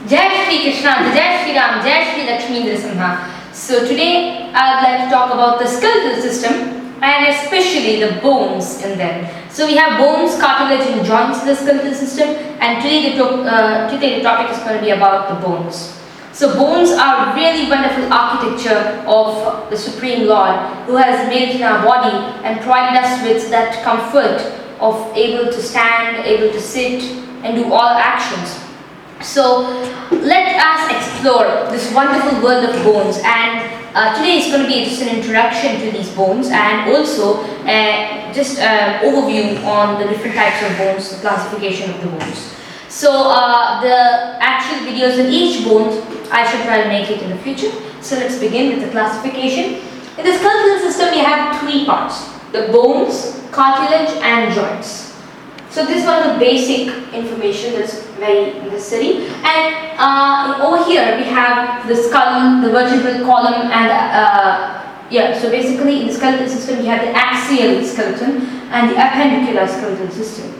Jai Shri Krishna, Jai Shri Ram, Jai Shri Lakshmi Nrsimha. So today I would like to talk about the skeletal system and especially the bones in them. So we have bones, cartilage and joints in the skeletal system, and today the topic is going to be about the bones. So bones are really wonderful architecture of the Supreme Lord who has made it in our body and provided us with that comfort of able to stand, able to sit and do all actions. So let us explore this wonderful world of bones, and today is going to be just an introduction to these bones and also just an overview on the different types of bones, the classification of the bones. So the actual videos on each bone I should try to make it in the future. So let's begin with the classification. In the skeletal system we have three parts: the bones, cartilage and joints. So this is one of the basic information that's very necessary. And over here we have the skull, the vertebral column, and so basically in the skeletal system we have the axial skeleton and the appendicular skeletal system.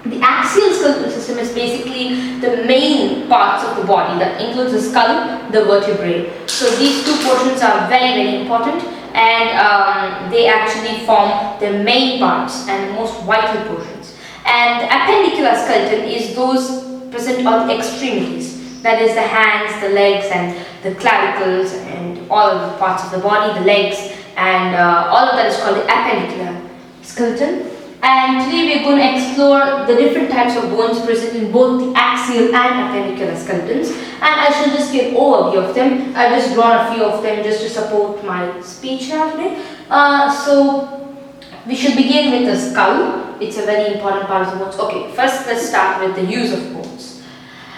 The axial skeletal system is basically the main parts of the body that includes the skull, the vertebrae. So these two portions are very important, and they actually form the main parts and the most vital portions. And the appendicular skeleton is those present on the extremities, that is the hands, the legs and the clavicles and all of the parts of the body, the legs, and all of that is called the appendicular skeleton. And today we are going to explore the different types of bones present in both the axial and appendicular skeletons, and I shall just give an overview of them. I've just drawn a few of them just to support my speech now today. So we should begin with the skull. It's a very important part of the bones. Okay, first let's start with the use of bones.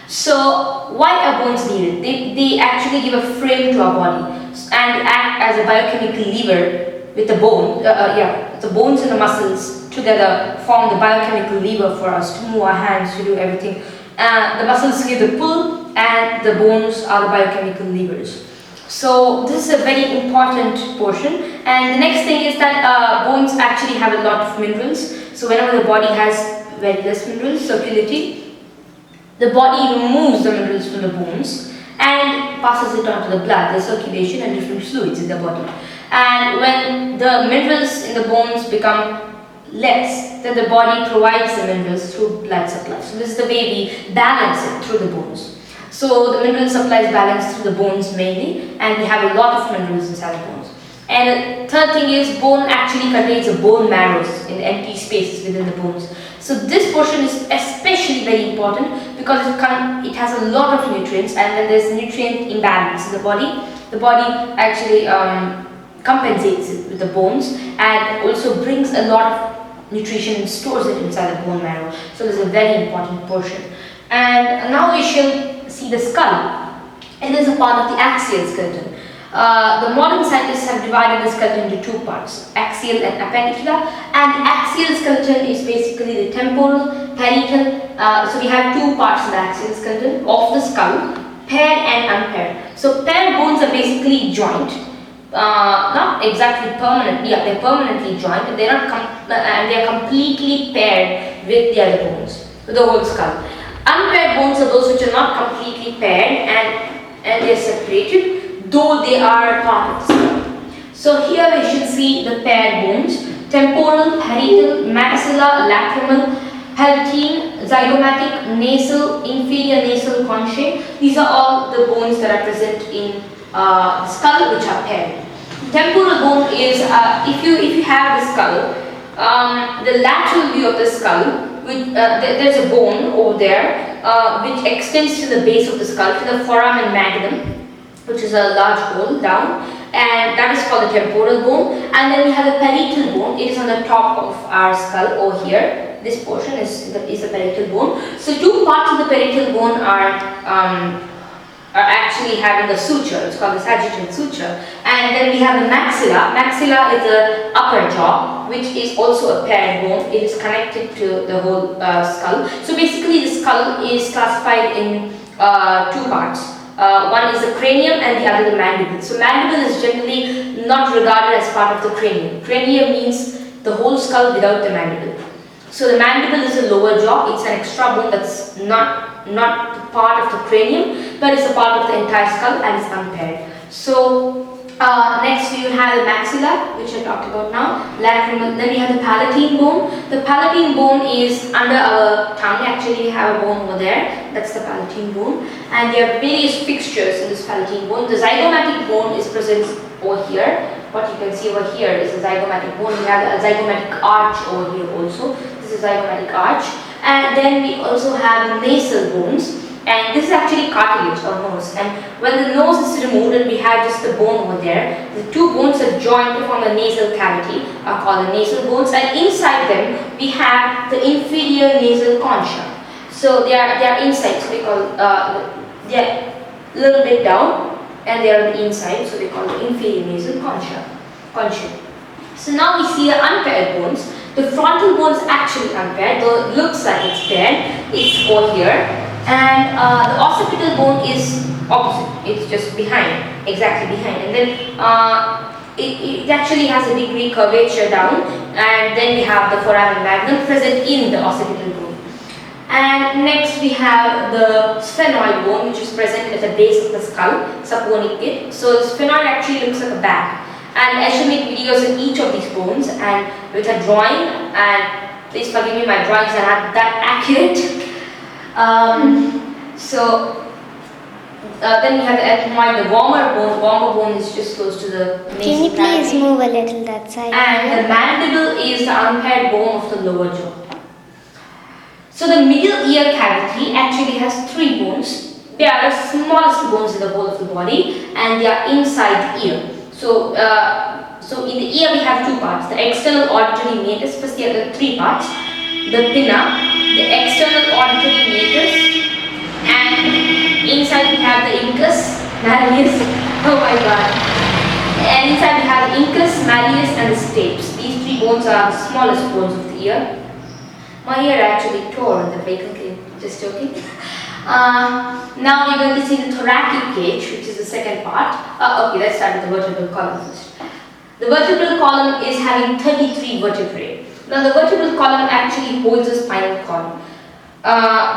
So why are bones needed? They actually give a frame to our body and act as a biochemical lever with the bone. The bones and the muscles together form the biochemical lever for us to move our hands, to do everything. The muscles give the pull and the bones are the biochemical levers. So this is a very important portion. And the next thing is that bones actually have a lot of minerals. So whenever the body has very less minerals, circularity, the body removes the minerals from the bones and passes it on to the blood, the circulation and different fluids in the body. And when the minerals in the bones become less, then the body provides the minerals through blood supply. So this is the way we balance it through the bones. So the mineral supply is balanced through the bones mainly, and we have a lot of minerals inside the bones. And the third thing is bone actually contains a bone marrow in empty spaces within the bones. So this portion is especially very important because it has a lot of nutrients, and when there's nutrient imbalance in the body actually compensates it with the bones and also brings a lot of nutrition and stores it inside the bone marrow. So this is a very important portion. And now we shall see the skull. It is a part of the axial skeleton. The modern scientists have divided the skeleton into two parts, axial and appendicular. And the axial skeleton is basically the temporal, parietal. So we have two parts in the axial skeleton of the skull, paired and unpaired. So paired bones are basically joint, not exactly permanent. Yeah, they're permanently joined, and they're not and they are completely paired with the other bones, the whole skull. Unpaired bones are those which are not completely paired and they are separated, though they are part of the skull. So here we should see the paired bones: temporal, parietal, maxilla, lacrimal, palatine, zygomatic, nasal, inferior nasal conchae. These are all the bones that are present in the skull which are paired. Temporal bone is if you have the skull, the lateral view of the skull. There's a bone over there which extends to the base of the skull, to the foramen magnum, which is a large hole down, and that is called the temporal bone. And then we have the parietal bone. It is on the top of our skull over here. This portion is the parietal bone. So two parts of the parietal bone are actually having a suture. It's called the sagittal suture. And then we have the maxilla. Maxilla is the upper jaw, which is also a paired bone. It is connected to the whole skull. So basically the skull is classified in two parts. One is the cranium and the other the mandible. So mandible is generally not regarded as part of the cranium. Cranium means the whole skull without the mandible. So the mandible is a lower jaw. It's an extra bone that's not not the part of the cranium, but it's a part of the entire skull and it's unpaired. So next we have the maxilla, which I talked about now. Lacrimal. Then we have the palatine bone. The palatine bone is under our tongue. Actually, we have a bone over there. That's the palatine bone. And there are various fixtures in this palatine bone. The zygomatic bone is present over here. What you can see over here is the zygomatic bone. We have a zygomatic arch over here also. This is zygomatic arch. And then we also have the nasal bones. And this is actually cartilage or nose, and when the nose is removed and we have just the bone over there, the two bones are joined to form a nasal cavity are called the nasal bones, and inside them we have the inferior nasal concha. So they are inside, so we call they are a little bit down and they are on the inside, so we call the inferior nasal concha. So now we see the unpaired bones. The frontal bone is actually unpaired, though it looks like it's paired. It's over here. And the occipital bone is opposite, it's just behind, exactly behind, and then it actually has a degree curvature down, and then we have the foramen magnum present in the occipital bone. And next we have the sphenoid bone, which is present at the base of the skull, saponic pit. So the sphenoid actually looks like a bag, and I shall make videos on each of these bones and with a drawing, and please forgive me, my drawings are not that accurate. Then we have the ethmoid, the warmer bone. Warmer bone is just close to the nasal Can you please cavity. move a little that side? And the mandible is the unpaired bone of the lower jaw. So the middle ear cavity actually has three bones. They are the smallest bones in the whole of the body, and they are inside the ear. So in the ear we have two parts: the external auditory meatus. First, there are three parts: the pinna, the external auditory meatus, and inside we have the incus malleus. Oh my god! And inside we have the incus malleus and the stapes. These three bones are the smallest bones of the ear. My ear actually tore in the vehicle came. Just joking. Now we're going to see the thoracic cage, which is the second part. Okay, let's start with the vertebral column first. The vertebral column is having 33 vertebrae. Now the vertebral column actually holds the spinal column.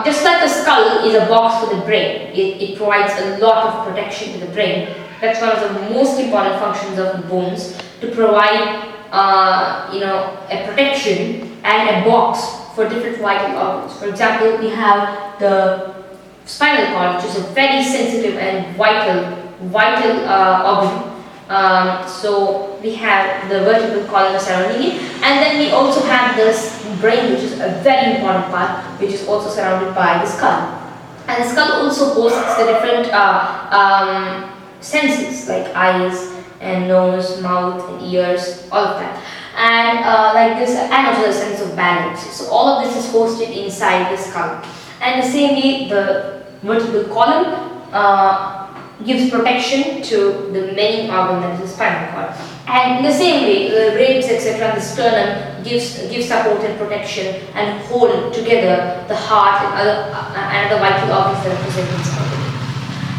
Just like the skull is a box for the brain, it provides a lot of protection to the brain. That's one of the most important functions of the bones, to provide a protection and a box for different vital organs. For example, we have the spinal cord, which is a very sensitive and vital organ. So we have the vertebral column surrounding it, and then we also have this brain, which is a very important part, which is also surrounded by the skull. And the skull also hosts the different senses like eyes and nose, mouth and ears, all of that. And like this, and also the sense of balance. So all of this is hosted inside the skull. And the same way, the vertebral column gives protection to the main organ, that is the spinal cord. And in the same way, the ribs, etc., and the sternum gives support and protection and hold together the heart and other vital organs that are present in the skull.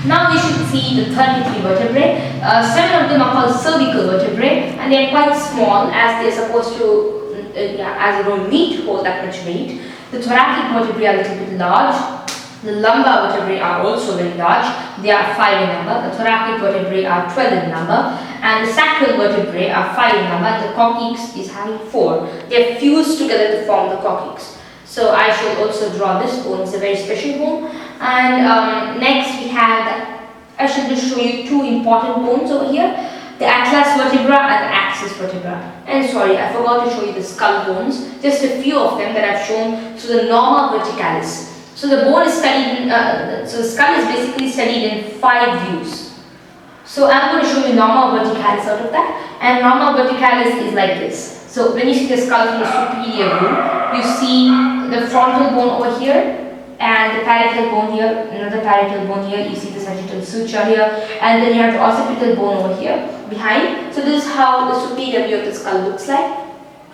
Now we should see the 33 vertebrae. 7 of them are called cervical vertebrae, and they are quite small, as they are supposed to, as they don't hold that much weight. The thoracic vertebrae are a little bit large. The lumbar vertebrae are also very large. They are 5 in number. The thoracic vertebrae are 12 in number, and the sacral vertebrae are 5 in number. The coccyx is having 4. They are fused together to form the coccyx. So I shall also draw this bone. It's a very special bone. And next we have, I shall just show you two important bones over here: the atlas vertebra and the axis vertebra. And sorry, I forgot to show you the skull bones. Just a few of them that I've shown. So the norma verticalis. So the bone is studied in, so the skull is basically studied in 5 views. So I'm going to show you norma verticalis out of that. And norma verticalis is like this. So when you see the skull from the superior view, you see the frontal bone over here, and the parietal bone here, another parietal bone here, you see the sagittal suture here, and then you have the occipital bone over here behind. So this is how the superior view of the skull looks like.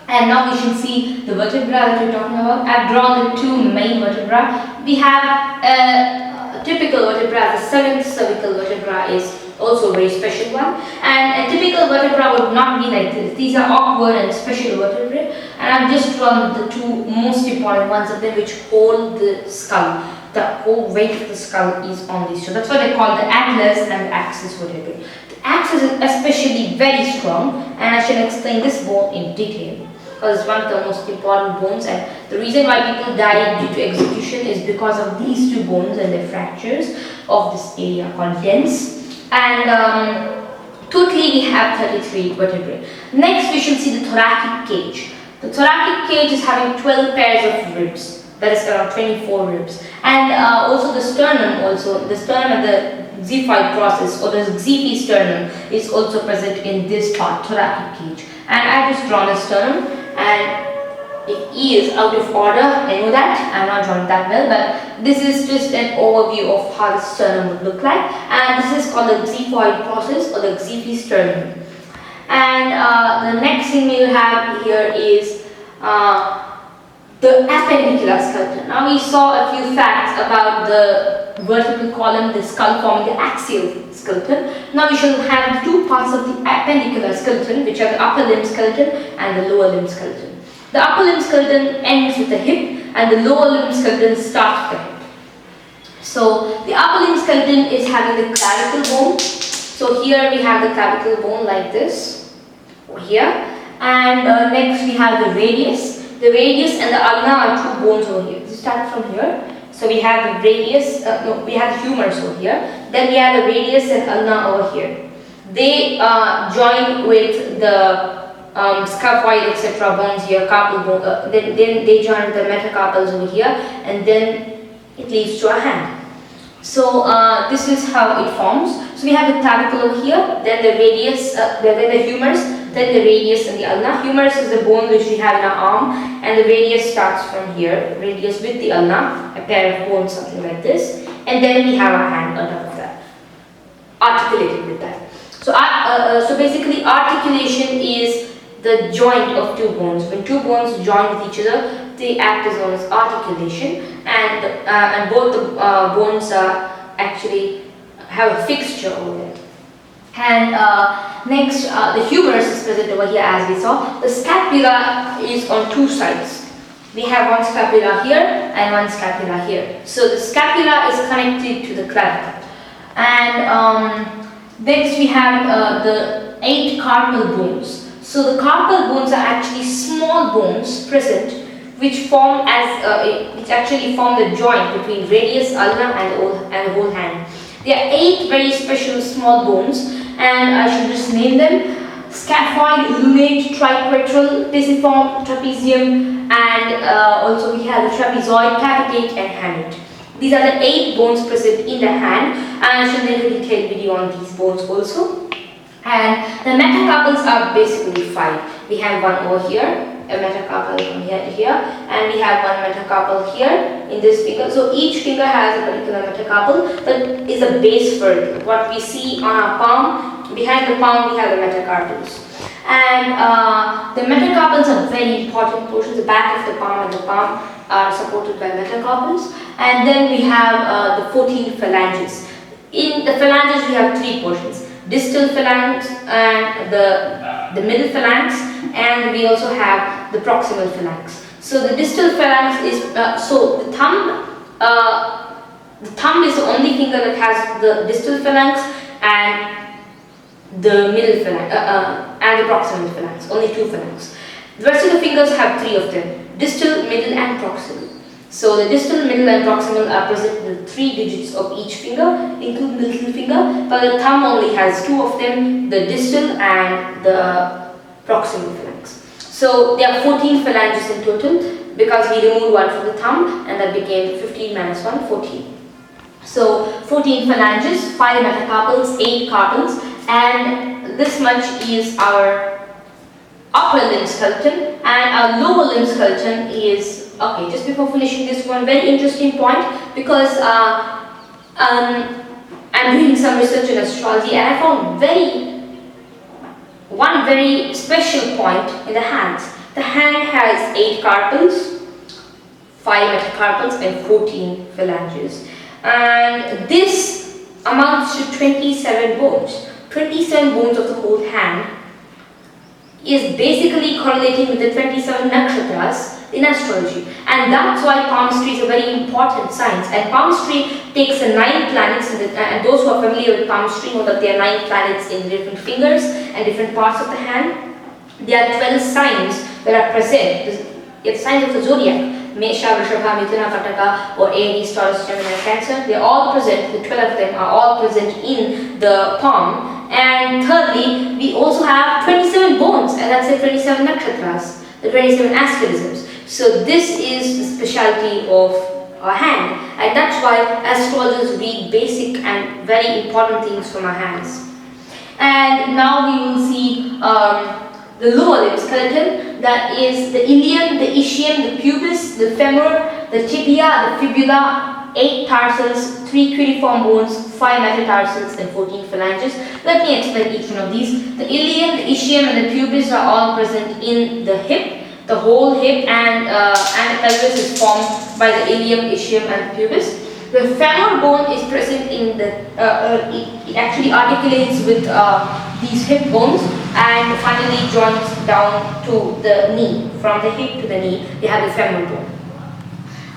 And now we should see the vertebra that we're talking about. I've drawn the two main vertebra. We have a typical vertebra. The 7th cervical vertebra is also a very special one. And a typical vertebra would not be like this. These are awkward and special vertebrae. And I've just drawn the two most important ones of them which hold the skull. The whole weight of the skull is on these two. That's why they call the atlas and the axis vertebrae. The axis is especially very strong, and I shall explain this bone in detail because it's one of the most important bones, and the reason why people die due to execution is because of these two bones and their fractures of this area called dens. And totally we have 33 vertebrae. Next we shall see the thoracic cage. The thoracic cage is having 12 pairs of ribs. That is around 24 ribs. And also the sternum and the xiphoid process or the xiphi sternum is also present in this part, thoracic cage. And I just drawn a sternum, and it is out of order, I know that, I'm not drawing that well, but this is just an overview of how the sternum would look like. And this is called the xiphoid process or the xiphi sternum. And the next thing we have here is the appendicular skeleton. Now we saw a few facts about the vertebral column, the skull forming the axial skeleton. Now we shall have two parts of the appendicular skeleton, which are the upper limb skeleton and the lower limb skeleton. The upper limb skeleton ends with the hip, and the lower limb skeleton starts with the hip. So the upper limb skeleton is having the clavicle bone. So here we have the clavicle bone like this, over here. And next we have the radius. The radius and the ulna are two bones over here. Let's start from here. So we have the radius, we have the humerus over here. Then we have the radius and ulna over here. They join with the scaphoid etc. bones here, carpal bone. Then they join with the metacarpals over here, and then it leads to a hand. So this is how it forms. So we have the clavicle over here, then the radius, then the humerus, then the radius and the ulna. Humerus is the bone which we have in our arm, and the radius starts from here, radius with the ulna, a pair of bones, something like this. And then we have our hand on top of that, articulated with that. So basically articulation is the joint of two bones. When two bones join with each other, they act as known as articulation, and both the bones actually have a fixture over there. And next, the humerus is present over here as we saw. The scapula is on two sides. We have one scapula here and one scapula here. So the scapula is connected to the clavicle. And next we have the 8 carpal bones. So the carpal bones are actually small bones present which actually form the joint between radius, ulna and the whole hand. There are 8 very special small bones, and I should just name them: scaphoid, lunate, triquetral, pisiform, trapezium, and also we have the trapezoid, capitate and hamate. These are the 8 bones present in the hand, and I shall make a detailed video on these bones also. And the metacarpals are basically 5. We have one over here, a metacarpal from here to here, and we have one metacarpal here in this finger. So each finger has a particular metacarpal that is a base for it. What we see on our palm, behind the palm we have the metacarpals. And the metacarpals are very important portions. The back of the palm and the palm are supported by metacarpals. And then we have the 14 phalanges. In the phalanges we have 3 portions: distal phalanx and the middle phalanx, and we also have the proximal phalanx. So the distal phalanx is so the thumb is the only finger that has the distal phalanx and the middle phalanx and the proximal phalanx. Only 2 phalanx. The rest of the fingers have 3 of them: distal, middle and proximal. So the distal, middle and proximal are present in the 3 digits of each finger, including the little finger, but the thumb only has 2 of them, the distal and the proximal phalanx. So there are 14 phalanges in total because we removed one from the thumb, and that became 15 minus 1, 14. So 14 phalanges, 5 metacarpals, 8 carpals, and this much is our upper limb skeleton, and our lower limb skeleton is. Okay, just before finishing this one, very interesting point, because I'm doing some research in astrology, and I found one very special point in the hands. The hand has 8 carpals, 5 metacarpals and 14 phalanges, and this amounts to 27 bones. 27 bones of the whole hand is basically correlating with the 27 nakshatras in astrology, and that's why palmistry is a very important science. And palmistry takes the 9 planets, and those who are familiar with palmistry know that there are 9 planets in different fingers and different parts of the hand. There are 12 signs that are present. It's signs of the zodiac. Mesha, Vrishabha, Mithuna, Kataka, or Aries, Taurus, Gemini, Cancer. They are all present. The 12 of them are all present in the palm. And thirdly, we also have 27 bones, and that's the 27 nakshatras, the 27 asterisms. So this is the specialty of our hand, and that's why astrologers read basic and very important things from our hands. And now we will see the lower limb skeleton, that is the ilium, the ischium, the pubis, the femur, the tibia, the fibula, 8 tarsals, 3 cuneiform bones, 5 metatarsals, and 14 phalanges. Let me explain each one of these. The ilium, the ischium, and the pubis are all present in the hip, the whole hip, and the pelvis is formed by the ilium, ischium, and the pubis. The femur bone is present in the, it actually articulates with these hip bones and finally joins down to the knee. From the hip to the knee, we have the femur bone.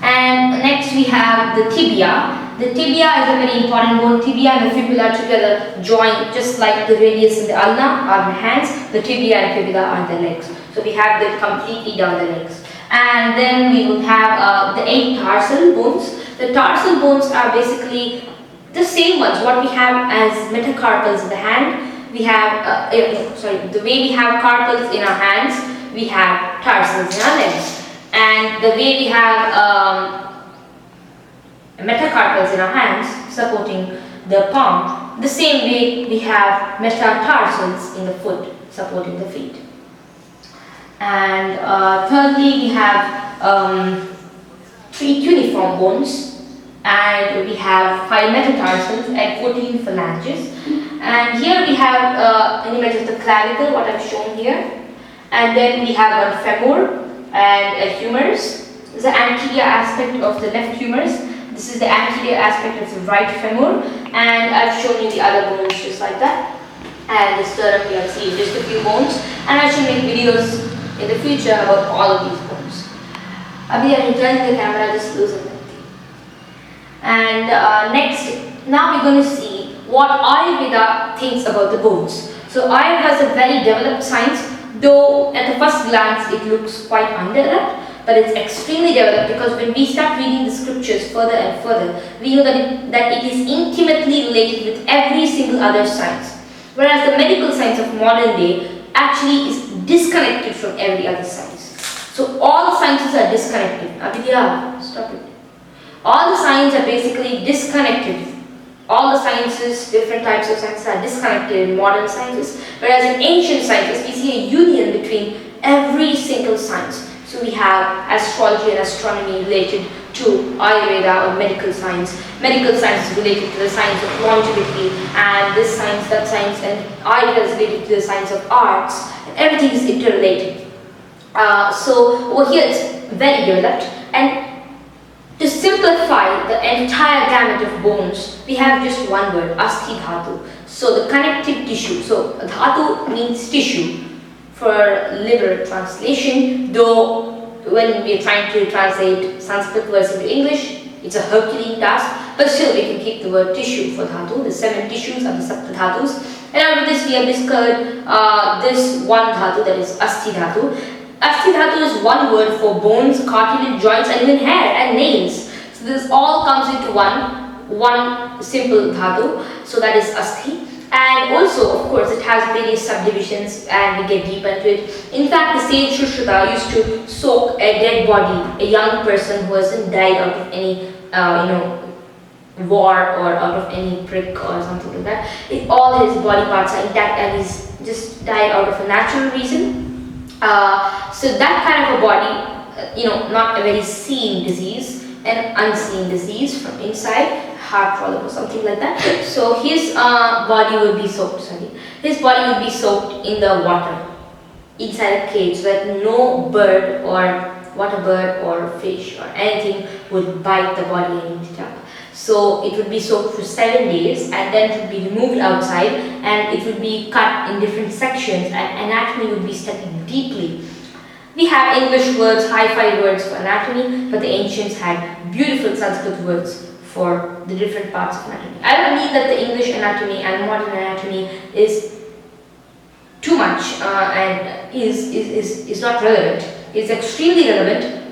And next we have the tibia. The tibia is a very important bone. Tibia and the fibula together join, just like the radius and the ulna are the hands, the tibia and fibula are the legs. So we have them completely down the legs. And then we will have the 8 tarsal bones. The tarsal bones are basically the same ones what we have as metacarpals in the hand. We have, the way we have carpals in our hands, we have tarsals in our legs. And the way we have metacarpals in our hands supporting the palm, the same way we have metatarsals in the foot supporting the feet. And thirdly, we have 3 cuneiform bones, and we have 5 metatarsals and 14 phalanges. And here we have an image of the clavicle, what I've shown here. And then we have one femur and a humerus. This is the anterior aspect of the left humerus. This is the anterior aspect of the right femur. And I've shown you the other bones just like that. And the sternum, you have seen just a few bones. And I should make videos in the future about all of these bones. Abhi, I'm turning the camera, just losing it. And next, now we're going to see what Ayurveda thinks about the bones. So Ayurveda has a very developed science, though at the first glance it looks quite undeveloped, but it's extremely developed because when we start reading the scriptures further and further, we know that it is intimately related with every single other science. Whereas the medical science of modern day actually is disconnected from every other science. So all sciences are disconnected. Abhidya, stop it. All the sciences are basically disconnected. All the sciences, different types of sciences are disconnected in modern sciences, whereas in ancient sciences we see a union between every single science. So we have astrology and astronomy related to Ayurveda or medical science. Medical science is related to the science of longevity, and this science, that science, and Ayurveda is related to the science of arts. Everything is interrelated. So over here it's very developed, and to simplify the entire gamut of bones, we have just one word, Asthi Dhatu. So the connective tissue. So Dhatu means tissue for liberal translation, though when we are trying to translate Sanskrit words into English, it's a Herculean task, but still we can keep the word tissue for Dhatu. The 7 tissues are the Sapta Dhatus. And out of this we have discovered this one Dhatu, that is Asthi Dhatu. Asthi Dhatu is one word for bones, cartilage, joints, and even hair and nails. So this all comes into one simple Dhatu. So that is Asthi. And also, of course, it has various subdivisions, and we get deep into it. In fact, the sage Shushruta used to soak a dead body, a young person who hasn't died out of any, war or out of any prick or something like that. All his body parts are intact, and he's just died out of a natural reason. So that kind of a body, not a very seen disease, an unseen disease from inside, heart problem or something like that. So his body would be soaked, his body would be soaked in the water inside a cage so that no bird or water bird or fish or anything would bite the body and eat it up. So it would be soaked for 7 days and then it would be removed outside and it would be cut in different sections and anatomy would be studied deeply. We have English words, hi-fi words for anatomy, but the ancients had beautiful Sanskrit words for the different parts of anatomy. I don't mean that the English anatomy and modern anatomy is too much and is not relevant. It's extremely relevant.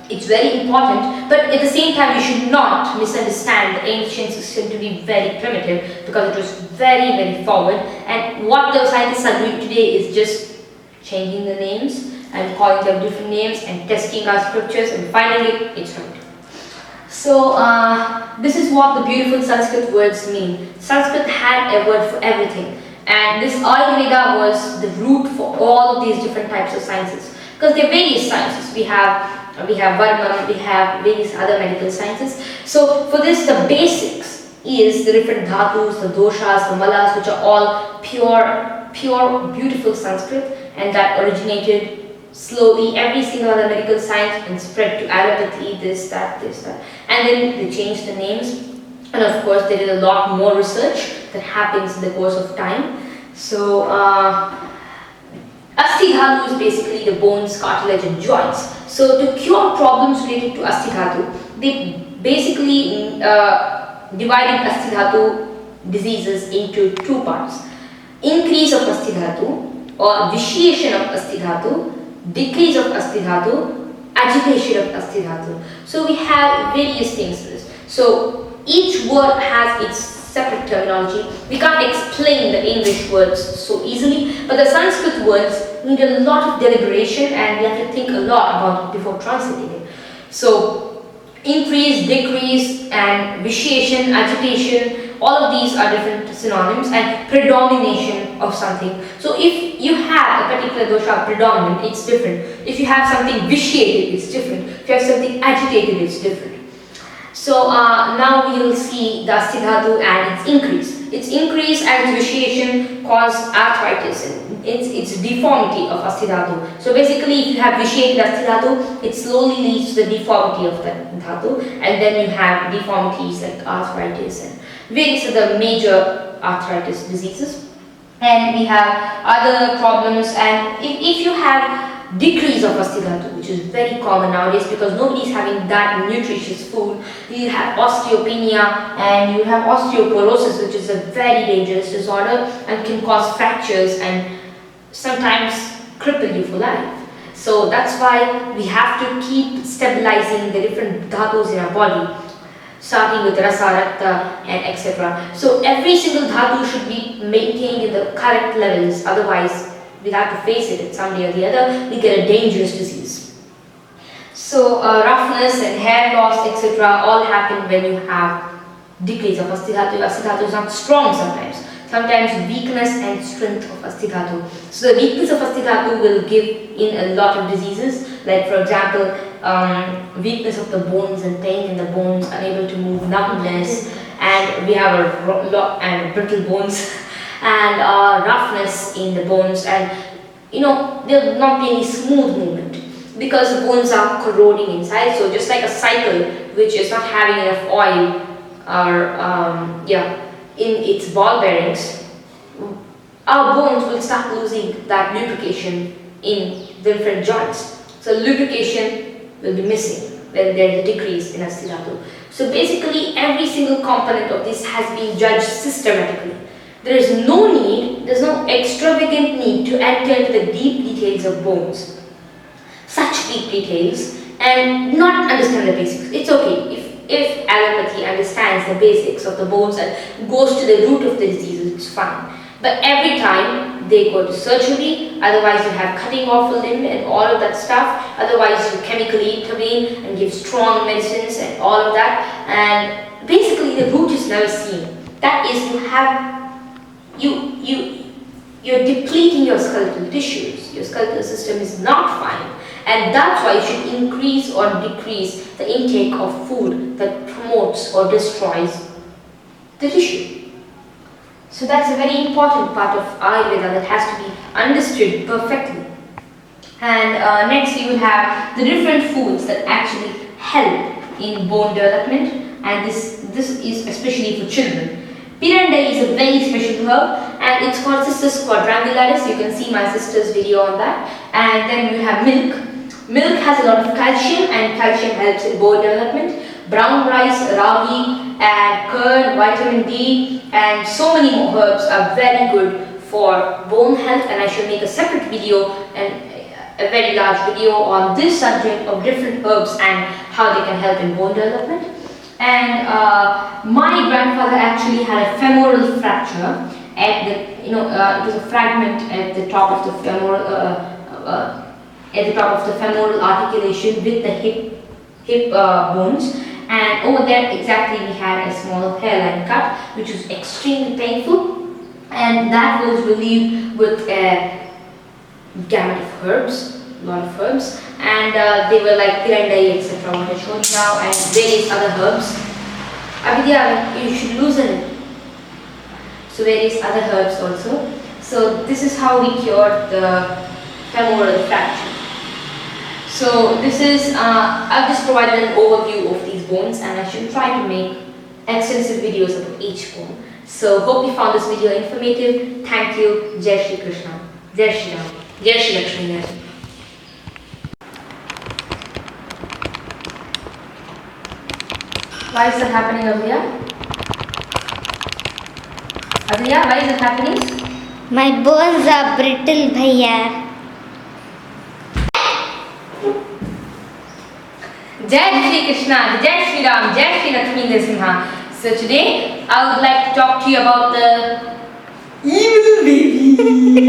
It's very important, but at the same time you should not misunderstand the ancient system to be very primitive because it was very, very forward, and what the scientists are doing today is just changing the names and calling them different names and testing our scriptures and finding it's right. So this is what the beautiful Sanskrit words mean. Sanskrit had a word for everything, and this Ayurveda was the root for all of these different types of sciences, because there are various sciences. We have Varma, we have various other medical sciences. So for this, the basics is the different dhatus, the doshas, the malas, which are all pure, beautiful Sanskrit, and that originated slowly every single other medical science and spread to allopathy, this, that, and then they changed the names, and of course they did a lot more research that happens in the course of time. So Asti dhatu is basically the bones, cartilage and joints. So to cure problems related to Asti dhatu, they basically divided Asti dhatu diseases into two parts. Increase of Asti dhatu or vitiation of Asti dhatu, decrease of Asti dhatu, agitation of Asti dhatu. So we have various things for this. So each word has its separate terminology. We can't explain the English words so easily, but the Sanskrit words need a lot of deliberation and we have to think a lot about it before translating it. So increase, decrease and vitiation, agitation, all of these are different synonyms, and predomination of something. So if you have a particular dosha predominant, it's different. If you have something vitiated, it's different. If you have something agitated, it's different. So now we will see the Asti dhatu and its increase. Its increase and its vitiation cause arthritis and it's deformity of Asti dhatu. So basically, if you have vitiated Asti dhatu, it slowly leads to the deformity of that dhatu, and then you have deformities like arthritis and various other major arthritis diseases. And we have other problems, and if you have decrease of Asti dhatu, which is very common nowadays because nobody is having that nutritious food, you have osteopenia and you have osteoporosis, which is a very dangerous disorder and can cause fractures and sometimes cripple you for life. So that's why we have to keep stabilizing the different dhatus in our body, starting with rasa, rakta and etc. So every single dhatu should be maintained in the correct levels, otherwise we have to face it some day or the other, we get a dangerous disease. So roughness and hair loss, etc. all happen when you have decrease of Asti dhatu. Asti dhatu is not strong sometimes. Sometimes weakness and strength of Asti dhatu. So the weakness of Asti dhatu will give in a lot of diseases, like for example, weakness of the bones and pain in the bones, unable to move, numbness, and we have a lot and brittle bones. And roughness in the bones, and there will not be any smooth movement because the bones are corroding inside. So just like a cycle which is not having enough oil or in its ball bearings, our bones will start losing that lubrication in different joints. So lubrication will be missing when there is a decrease in Asti dhatu. So basically every single component of this has been judged systematically. There is no need, there is no extravagant need to enter into the deep details of bones. Such deep details and not understand the basics. It's okay if allopathy understands the basics of the bones and goes to the root of the disease, it's fine. But every time they go to surgery, otherwise you have cutting off a limb and all of that stuff, otherwise you chemically intervene and give strong medicines and all of that, and basically the root is never seen. That is, you're depleting your skeletal tissues. Your skeletal system is not fine, and that's why you should increase or decrease the intake of food that promotes or destroys the tissue. So that's a very important part of Ayurveda that has to be understood perfectly. And next you will have the different foods that actually help in bone development. and this is especially for children. Pirandai is a very special herb, and it's called Cistus quadrangularis. You can see my sister's video on that. And then you have milk. Milk has a lot of calcium, and calcium helps in bone development. Brown rice, ragi, and curd, vitamin D, and so many more herbs are very good for bone health, and I shall make a separate video and a very large video on this subject of different herbs and how they can help in bone development. And my grandfather actually had a femoral fracture at the, it was a fragment at the top of the femoral, articulation with the hip bones. And over there exactly we had a small hairline cut, which was extremely painful, and that was relieved with a gamut of herbs, a lot of herbs, and they were like pirandai, etc. what I showed you now, and various other herbs. Avidya, you should loosen it. So various other herbs also. So this is how we cured the femoral fracture. So this is, I've just provided an overview of these bones, and I should try to make extensive videos about each bone. So hope you found this video informative. Thank you. Jai Shri Krishna. Jai Shri Ram. Jai Shri Lakshmi. Why is that happening, Aviya? Aviya, why is it happening? My bones are brittle, bhaiya. Jai Shri Krishna, Jai Shri Ram, Jai Shri Lakshmi Narasimha. So today I would like to talk to you about the evil baby.